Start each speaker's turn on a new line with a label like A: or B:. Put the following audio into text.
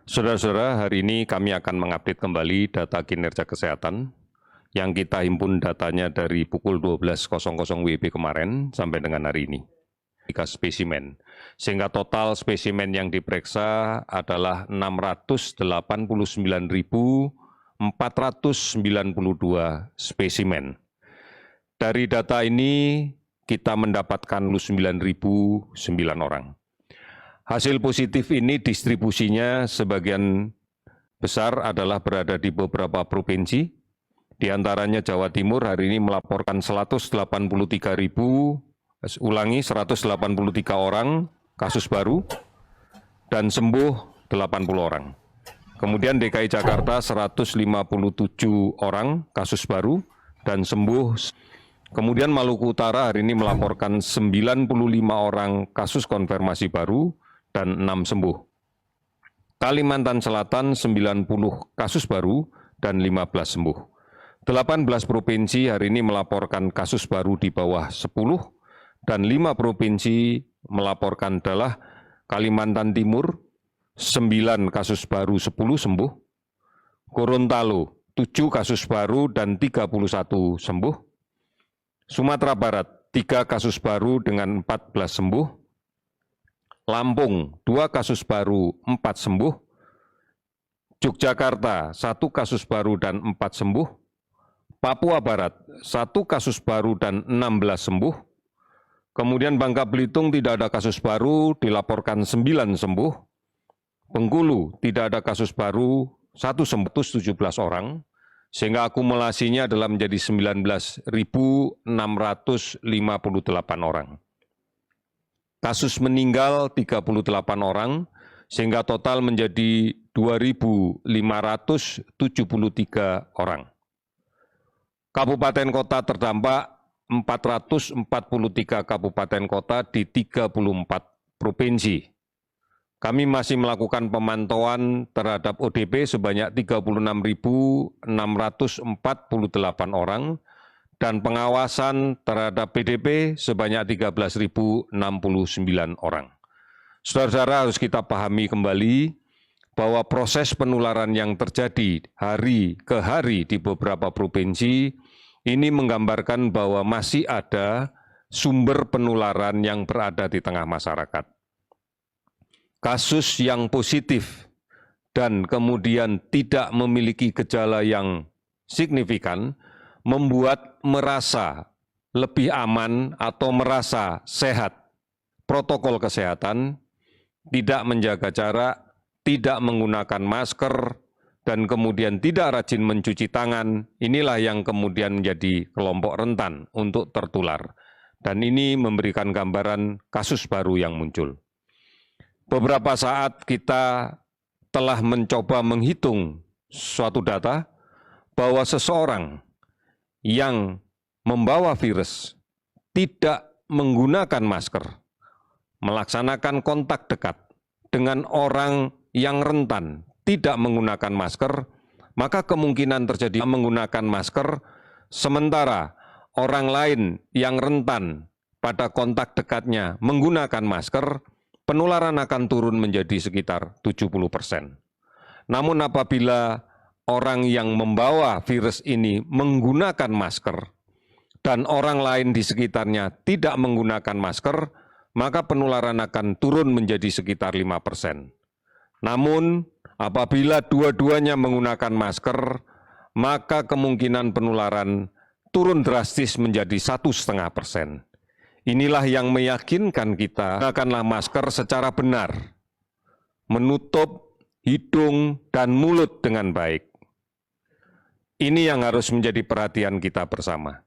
A: Saudara-saudara, hari ini kami akan mengupdate kembali data kinerja kesehatan yang kita himpun datanya dari pukul 12.00 WIB kemarin sampai dengan hari ini. 3 spesimen, sehingga total spesimen yang diperiksa adalah 689.492 spesimen. Dari data ini kita mendapatkan 9.009 orang. Hasil positif ini distribusinya sebagian besar adalah berada di beberapa provinsi, di antaranya Jawa Timur hari ini melaporkan 183 orang kasus baru dan sembuh 80 orang. Kemudian DKI Jakarta 157 orang kasus baru dan sembuh. Kemudian Maluku Utara hari ini melaporkan 95 orang kasus konfirmasi baru dan 6 sembuh. Kalimantan Selatan 90 kasus baru dan 15 sembuh. 18 provinsi hari ini melaporkan kasus baru di bawah 10 dan 5 provinsi melaporkan adalah Kalimantan Timur 9 kasus baru 10 sembuh, Gorontalo 7 kasus baru dan 31 sembuh, Sumatera Barat 3 kasus baru dengan 14 sembuh, Lampung 2 kasus baru 4 sembuh, Yogyakarta 1 kasus baru dan 4 sembuh, Papua Barat 1 kasus baru dan 16 sembuh, kemudian Bangka Belitung tidak ada kasus baru, dilaporkan 9 sembuh, Bengkulu tidak ada kasus baru, 117 orang, sehingga akumulasinya adalah menjadi 19.658 orang. Kasus meninggal 38 orang, sehingga total menjadi 2.573 orang. Kabupaten kota terdampak 443 kabupaten kota di 34 provinsi. Kami masih melakukan pemantauan terhadap ODP sebanyak 36.648 orang dan pengawasan terhadap PDP sebanyak 13.069 orang. Saudara-saudara, harus kita pahami kembali bahwa proses penularan yang terjadi hari ke hari di beberapa provinsi ini menggambarkan bahwa masih ada sumber penularan yang berada di tengah masyarakat. Kasus yang positif dan kemudian tidak memiliki gejala yang signifikan membuat merasa lebih aman atau merasa sehat. Protokol kesehatan, tidak menjaga jarak, tidak menggunakan masker, dan kemudian tidak rajin mencuci tangan, inilah yang kemudian menjadi kelompok rentan untuk tertular. Dan ini memberikan gambaran kasus baru yang muncul. Beberapa saat kita telah mencoba menghitung suatu data bahwa seseorang yang membawa virus tidak menggunakan masker, melaksanakan kontak dekat dengan orang yang rentan tidak menggunakan masker, maka kemungkinan terjadi menggunakan masker, sementara orang lain yang rentan pada kontak dekatnya menggunakan masker, penularan akan turun menjadi sekitar 70%. Namun apabila orang yang membawa virus ini menggunakan masker dan orang lain di sekitarnya tidak menggunakan masker, maka penularan akan turun menjadi sekitar 5%. Namun apabila dua-duanya menggunakan masker, maka kemungkinan penularan turun drastis menjadi 1,5%. Inilah yang meyakinkan kita gunakanlah masker secara benar, menutup hidung dan mulut dengan baik. Ini yang harus menjadi perhatian kita bersama.